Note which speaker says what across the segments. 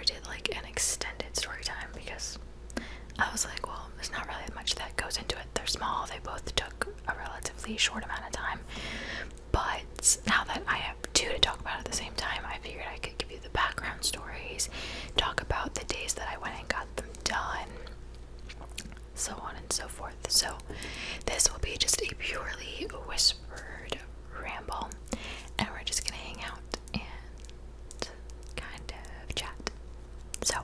Speaker 1: did like an extended story time because I was like, well, there's not really much that goes into it. They're small. They both took a relatively short amount of time. But now that I have two to talk about at the same time, I figured I could give you the background stories, talk about the days that I went and got them done, so on and so forth. So this will be just a purely whispered ramble, and we're just gonna hang out and kind of chat. So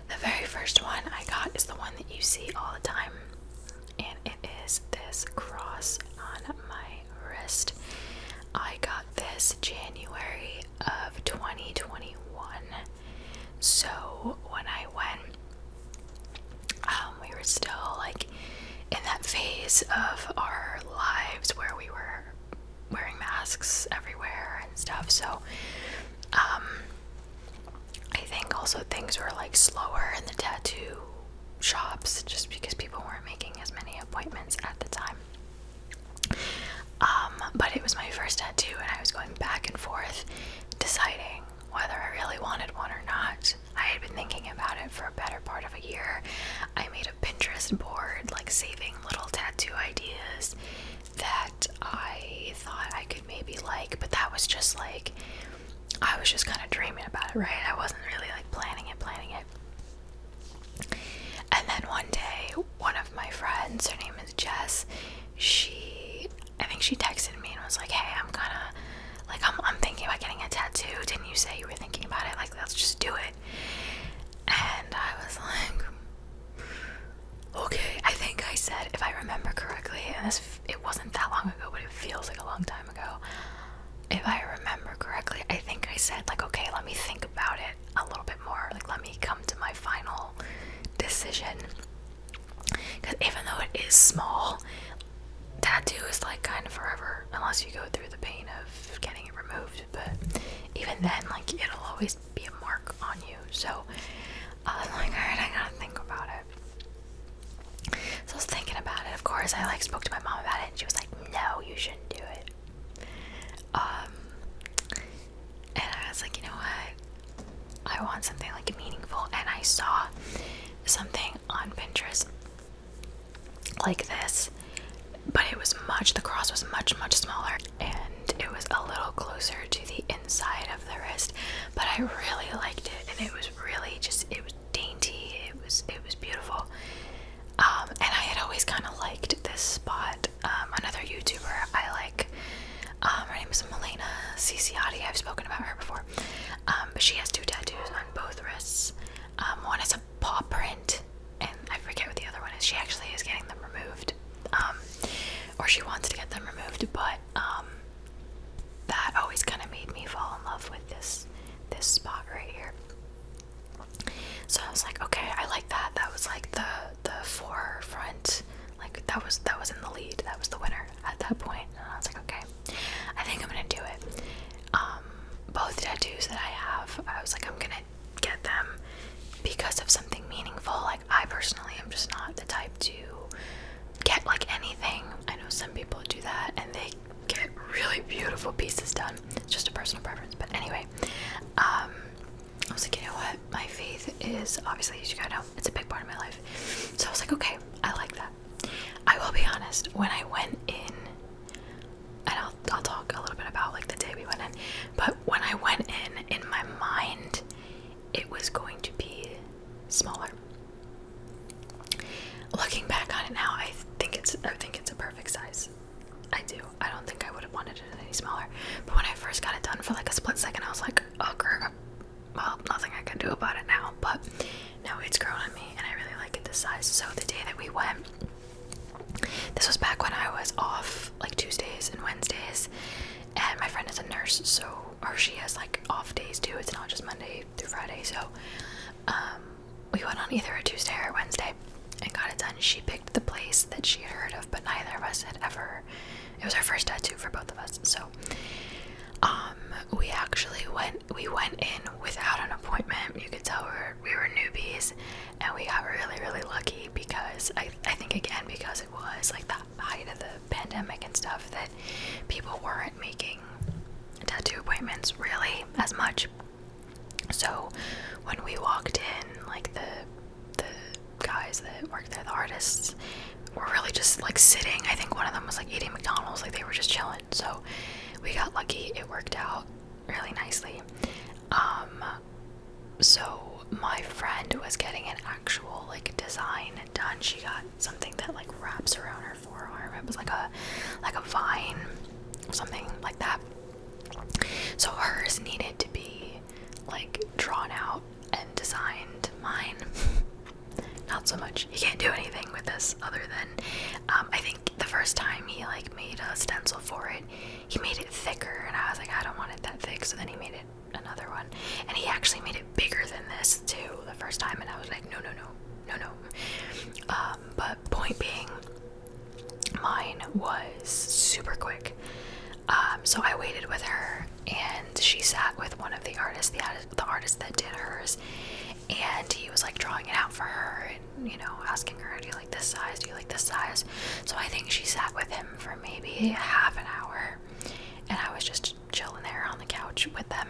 Speaker 1: the very first one I got is the one that you see all the time, and it is this cross on my wrist. I got this January of 2021. So when I went, we were still like in that phase of our lives where we were wearing masks everywhere and stuff. So I think also things were like slower in the tattoo shops just because people weren't making as many appointments at the time. But it was my first tattoo, and I was going back and forth deciding whether I really wanted one or not. I had been thinking about it for a better part of a year. I made a Pinterest board, like saving little tattoo ideas that I thought I could maybe like, but that was just like, I was just kind of dreaming about it, right? I wasn't really like planning it. And then one day, one of my friends, her name is Jess, I think she texted me and was like, hey, I'm thinking about getting a tattoo. Didn't you say you were thinking about it? Like, let's just do it. And I was like, okay. I think I said, if I remember correctly, and it wasn't that long ago, but it feels like a long time ago. If I remember correctly, I think I said, like, okay, let me think about it a little bit more. Like, let me come to my final decision. Because even though it is small, tattoo is like kind of forever unless you go through the pain of getting it removed. But even then, like, it'll always be a mark on you. So I'm like, alright, I gotta think about it. So I was thinking about it. Of course, I like spoke to my mom about it, and she was like, no, you shouldn't do it. And I was like, you know what? I want something like meaningful, and I saw something on Pinterest like this, but the cross was much smaller, and it was a little closer to the inside of the wrist, but I really liked it, and it was really it was dainty, it was beautiful. And I had always kind of liked this spot. Another YouTuber I like, her name is Milena Ciciotti. I've spoken about her before, but she has two tattoos on both wrists. One is a paw print, and I forget what the other one is. She actually is getting them removed, or she wants to get them removed, but that always kind of made me fall in love with this spot right here. So I was like, okay, I like that. That was like the forefront, like that was in the lead. That was the winner at that point. And I was like, okay, I think I'm gonna do it. Both tattoos that I have, I was like, I'm gonna get them because of something meaningful. Like, I personally am just not the type to get like anything. I know some people do that and they get really beautiful pieces done. It's just a personal preference. But anyway, I was like, you know what? My faith is, obviously, as you guys know, it's a big part of my life. So I was like, okay, I like that. I will be honest, when I went in, and I'll talk a little bit about like the day we went in, but when I went in my mind, it was going to be smaller. Looking back on it now, I think it's a perfect size. I do. I don't think I would have wanted it any smaller. But when I first got it done, for like a split second, I was like, oh, girl, well, nothing I can do about it now. But now it's grown on me, and I really like it this size. So the day that we went, this was back when I was off like Tuesdays and Wednesdays, and my friend is a nurse, or she has like off days too. It's not just Monday through Friday. So we went on either a Tuesday or a Wednesday and got it done. She picked the place that she had heard of, but neither of us had ever. It was our first tattoo for both of us. So we went in without an appointment. You could tell we were newbies, and we got really lucky because I think, again, because it was like the height of the pandemic and stuff, that people weren't making tattoo appointments really as much. So when we walked in, like the guys that worked there, the artists, were really just like sitting. I think one of them was like eating McDonald's, like they were just chilling. So we got lucky. It worked out really nicely. So my friend was getting an actual like design done. She got something that like wraps around her forearm. It was like a vine, something like that. So hers needed to be like drawn out and designed. Mine, not so much. You can't do anything with this other than I think the first time he like made a stencil for it, he made it thicker, and I was like, I don't want it that thick. So then he made it another one, and he actually made it bigger than this too the first time, and I was like, no. But point being, mine was super quick. So I waited with her, and she sat with one of the artists, the artist that did hers, and he was like drawing it out for her, and asking her, do you like this size, do you like this size? So I think she sat with him for maybe half an hour, and I was just chilling there on the couch with them.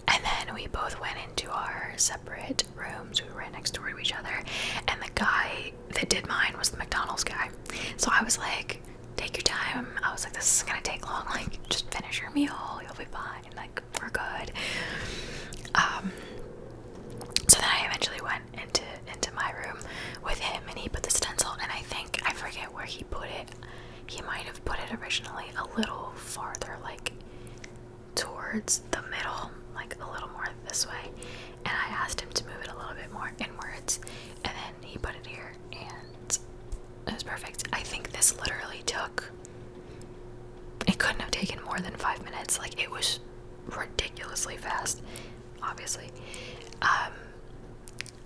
Speaker 1: And then we both went into our separate rooms. We were right next door to each other, and the guy that did mine was the McDonald's guy. So I was like, take your time. I was like, this is gonna take long, like just finish your meal, you'll be fine, like we're good. So then I eventually went into my room with him, and he put the stencil, and I forget where he put it. He might have put it originally a little farther, like towards the middle, like a little more this way, and I asked him to move it a little bit more inwards, and then he put it here, and it was perfect. I think this literally it couldn't have taken more than 5 minutes. Like, it was ridiculously fast, obviously.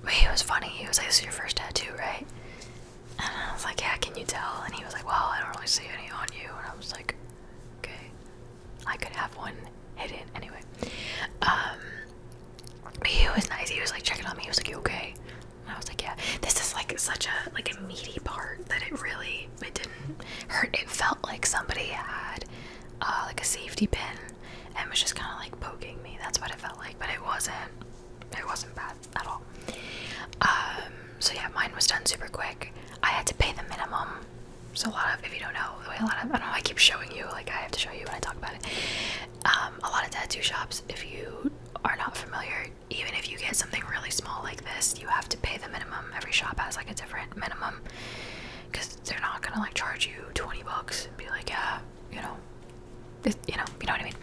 Speaker 1: But he was funny. He was like, this is your first tattoo, right? And I was like, yeah, can you tell? And he was like, well, I don't really see any on you. And I was like, okay, I could have one hidden anyway. But he was nice. He was like checking on me. He was like, you okay? And I was like, yeah. This is like such a meaty part that it didn't hurt. It felt like somebody had like a safety pin and was just kind of like poking me. That's what it felt like, but it wasn't bad at all. So yeah, mine was done super quick. I had to pay the minimum. So if you don't know, I don't know, I keep showing you, like I have to show you when I talk about it. A lot of tattoo shops, if you are not familiar, even if you get something really small like this, you have to pay the minimum. Every shop has like a different minimum, because they're not gonna like charge you $20 and be like, yeah, you know what I mean.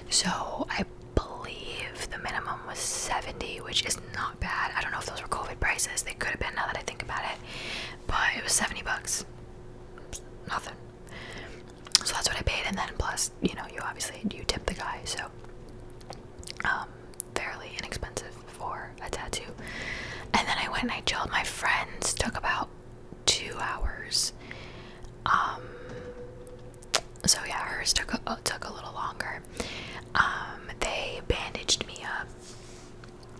Speaker 1: So I believe the minimum was $70, which is not bad. I don't know if those were COVID prices. They could have been, now that I think about it, but it was $70. Nothing. So that's what I paid, and then plus, you obviously tip the guy, so fairly inexpensive for a tattoo. And then I went and I chilled. My friends took about 2 hours. So yeah, hers took a little longer. They bandaged me up.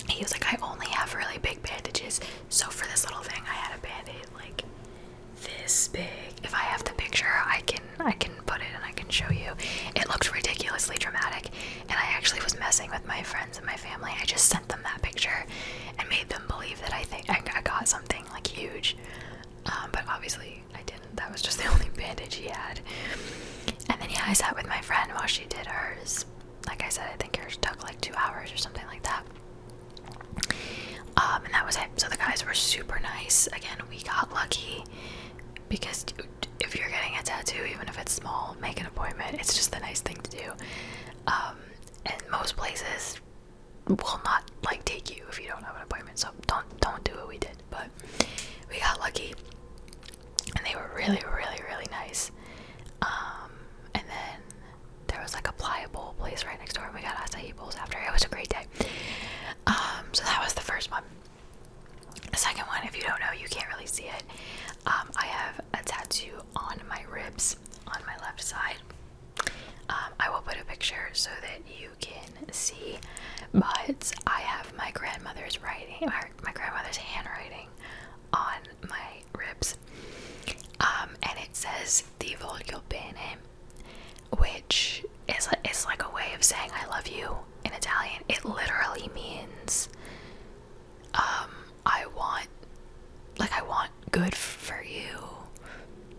Speaker 1: He was like, I only have really big bandages, so for this little thing I had a band-aid like this big. If I have the picture, I can put it and I can show you. It looked ridiculously dramatic, and I actually was messing with my friends and my family. I just sent them that picture and made them believe that I think I got something like huge, but obviously I didn't. That was just the only bandage he had. And then yeah, I sat with my friend while she did hers. Like I said, I think hers took like 2 hours or something like that. And that was it. So the guys were super nice. Again, we got lucky, because if you're getting a tattoo, even if it's small, make an appointment. It's just the nice thing to do. And most places will not like take you if you don't have an appointment, so don't do what we did. But we got lucky, and they were really, really, really nice. And then there was like a pliable place right next door, and we got acai bowls after. It was a great day. So that was the first one. The second one, if you don't know, you can't really see it. I have a tattoo on my ribs on my left side. I will put a picture so that you can see, but I have my grandmother's handwriting on my ribs. And it says 𝓢𝓸𝓬𝓲𝓪, which is like a way of saying I love you in Italian, it literally means I want good for you.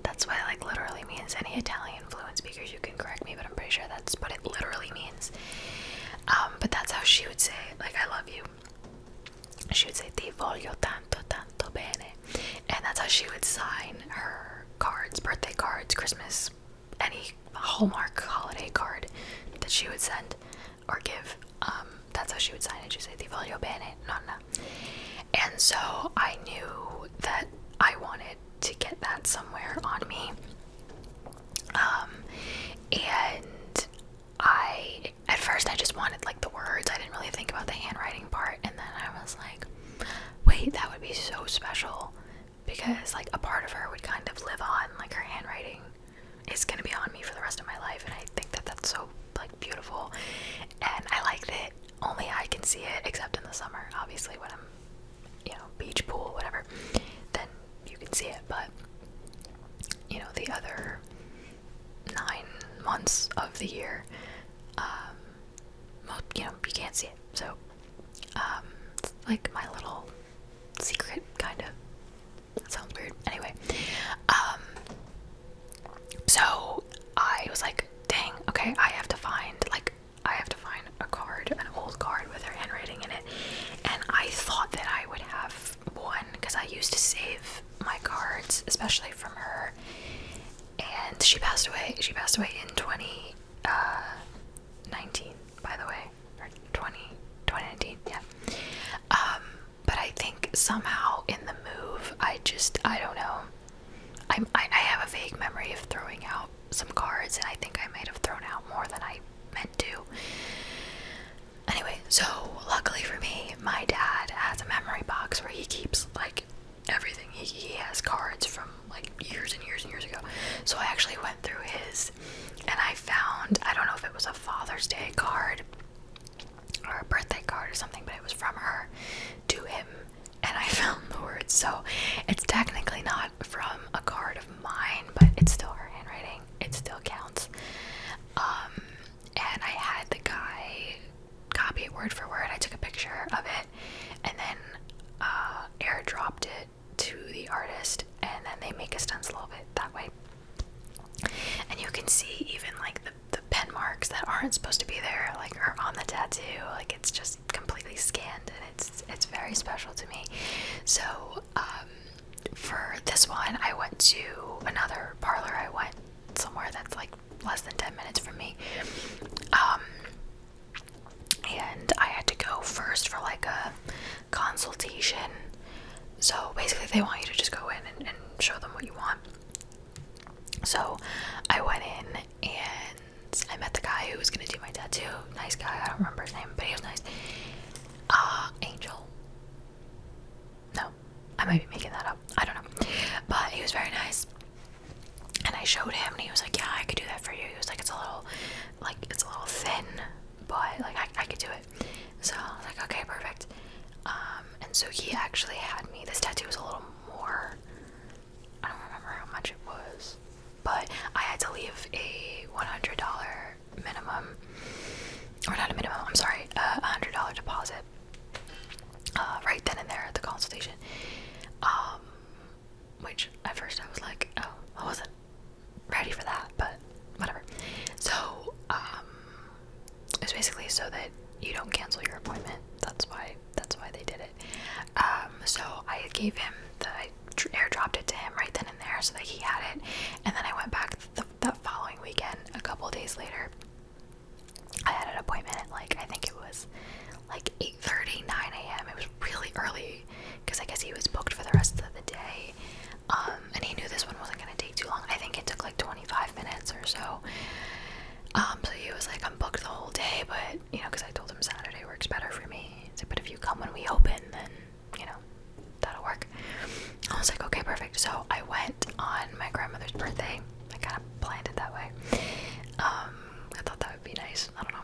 Speaker 1: That's what it like literally means. Any Italian fluent speakers, you can correct me, but I'm pretty sure that's what it literally means. But that's how she would say like I love you. She would say ti voglio tanto tanto bene, and that's how she would sign her cards, birthday cards, Christmas, any Hallmark holiday card that she would send or give. That's how she would sign it. She'd say ti voglio bene, nonna. And so I knew that I wanted to get that somewhere on me. And at first I just wanted like the words. I didn't really think about the handwriting part. And then I was like, wait, that would be so special, because like a part of her would kind of live on, like her handwriting is gonna be on me for the rest of my life. And I think that that's so like beautiful, and I like that only I can see it, except in the summer, obviously, when I'm, beach, pool, whatever, then you can see it. But the other 9 months of the year, you can't see it. So it's like my little secret, kind of. That sounds weird. Anyway, so I was like, dang, okay, I have to find a card, an old card with her handwriting in it. And I thought that I would have one, because I used to save my cards, especially from her. And she passed away in 2019, by the way, or 2019, yeah. But I think somehow in the move, I don't know, I have a vague memory of throwing out some cards, and I think I might have thrown out more than I meant to. Anyway, so luckily for me, my dad has a memory box where he keeps like everything. He has cards from like years and years and years ago. So I actually went through his, and I found, I don't know if it was a Father's Day card or a birthday card or something, but it was from her to him, and I found the words. So it's technically not from a card of mine, but it's still her handwriting. It still counts. And I had the guy copy it word for word. I took a picture of it and then airdropped it to the artist, and then they make a stencil of it that way. And you can see even like the pen marks that aren't supposed to be there, like, are on the tattoo. Like, it's just completely scanned, and it's very special to me. So for this one, I went to another parlor. I went somewhere that's like less than 10 minutes from me, and I had to go first for like a consultation. So basically they want you to just go in and show them what you want. So I went in and I met the guy who was gonna do my tattoo. Nice guy, I don't remember his name, but he was nice. Angel. No, I might be making that up. I don't know. But he was very nice. And I showed him, and he was like, yeah, I could do that for you. He was like, it's a little thin, but like I could do it. So I was like, okay, perfect. And so he actually had me, this tattoo was a little more, I don't remember how much it was, but I had to leave a $100 minimum, or not a minimum, I'm sorry, a $100 deposit, right then and there at the consultation, which at first I was like, oh, I wasn't ready for that, but whatever. So, it's basically so that you don't cancel your appointment. That's why they did it. So I gave him I airdropped it to him right then and there so that he had it, and then I went back that following weekend. A couple days later, I had an appointment at like, I think it was like 8:30, 9 a.m. It was really early, because I guess he was booked for the rest of the day, and he knew this one wasn't going to take too long. I think it took like 25 minutes or so. So he was like, I'm booked the whole day, but, because I told him Saturday works better for me. He's like, but if you come when we open, then, that'll work. I was like, okay, perfect. So I went on my grandmother's birthday. I kind of planned it that way. I thought that would be nice. I don't know.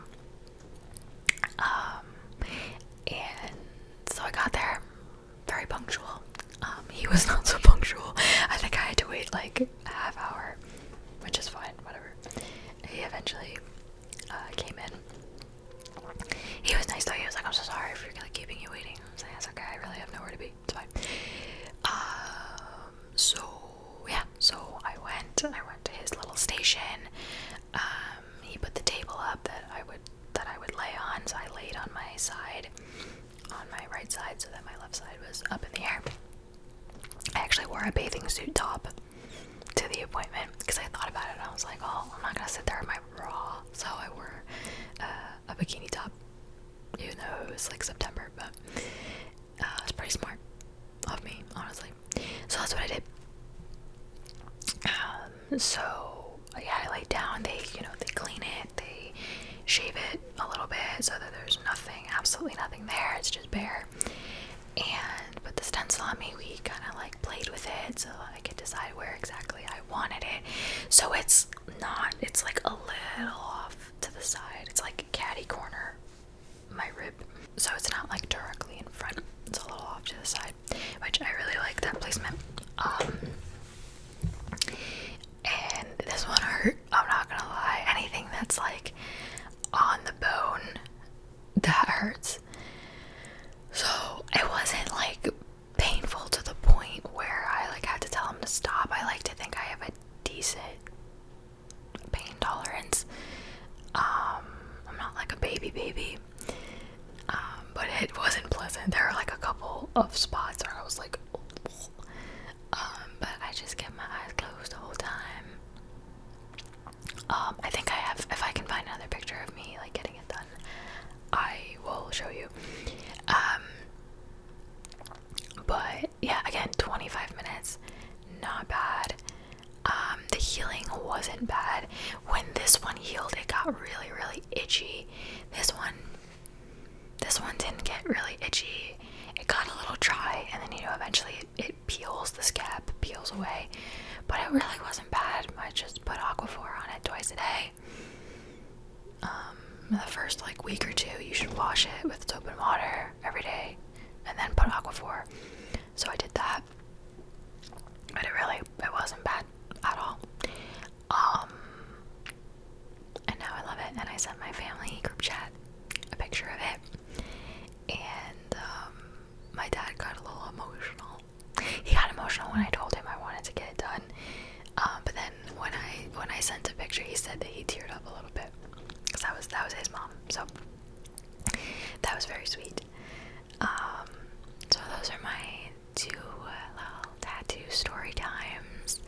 Speaker 1: my side, on my right side, so that my left side was up in the air. I actually wore a bathing suit top to the appointment because I thought about it and I was like, oh, I'm not gonna sit there in my bra, so I wore a bikini top, even though it was like September, but it's pretty smart of me, honestly. So that's what I did. So yeah, I laid down. They clean it, they shave it a little bit so that there's nothing, absolutely nothing there. It's just bare. And put the stencil on me. We kind of like played with it so I could decide where exactly I wanted it. So it's like a little off to the side. It's like catty corner my rib. So it's not like directly in front. It's a little off to the side, which I really like that placement. And this one hurt, I'm not gonna lie. Anything that's like on the bone, that hurts. So it wasn't like painful to the point where I like had to tell him to stop. I like to think I have a decent pain tolerance. I'm not like a baby, but it wasn't pleasant. There were like a couple of spots where I was like, but I just kept my eyes closed the whole time. I think I have, if I can find another picture of me like getting it done, I will show you. But yeah, again, 25 minutes, not bad. The healing wasn't bad. When this one healed, it got really, really itchy. This one didn't get really itchy. It got a little dry, and then eventually it peels, the scab peels away. But it really wasn't bad. I just put Aquaphor on it twice a day. The first like week or two, you should wash it with soap and water every day, and then put Aquaphor. So I did that, but it wasn't bad at all. And now I love it, and I sent my family group chat a picture of it, and my dad got a little emotional. He got emotional when I told him I wanted to get it done, but then when I sent a picture, he said that he teared up a little bit, because that was his mom, so that was very sweet. So those are my two little tattoo story times.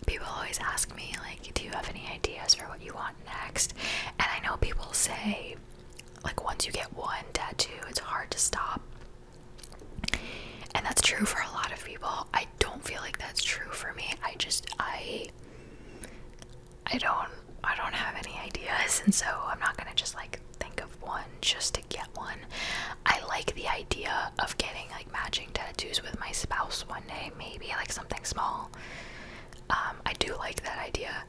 Speaker 1: People always ask me, like, do you have any ideas for what you want next? And I know people say, like, once you get one tattoo, it's hard to stop. And that's true for a lot of people. I don't feel like that's true for me. I don't have any ideas, and so I'm not gonna just like think of one just to get one. I like the idea of getting like matching tattoos with my spouse one day, maybe like something small. I do like that idea,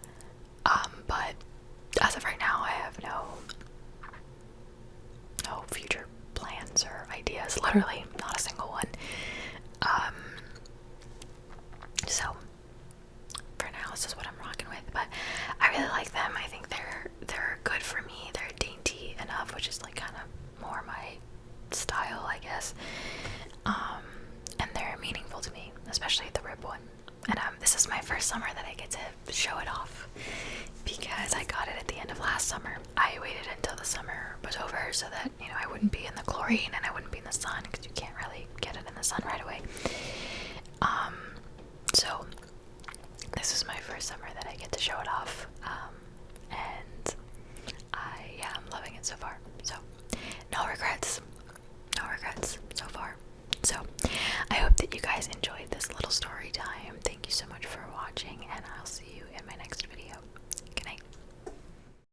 Speaker 1: but as of right now, I have no future plans or ideas. Literally, not a single one. So for now, this is what I'm rocking with. But I really like them. I think they're good for me. They're dainty enough, which is like kind of more my style, I guess. And they're meaningful to me, especially the rib one. And this is my first summer that I get to show it off, because I got it at the end of last summer. I waited until the summer was over so that, I wouldn't be in the chlorine and I wouldn't be in the sun, because you can't really get it in the sun right away. So this is my first summer that I get to show it off, and I'm loving it so far. So no regrets so far. So I hope that you guys enjoyed this little story time. Thank you so much for watching, and I'll see you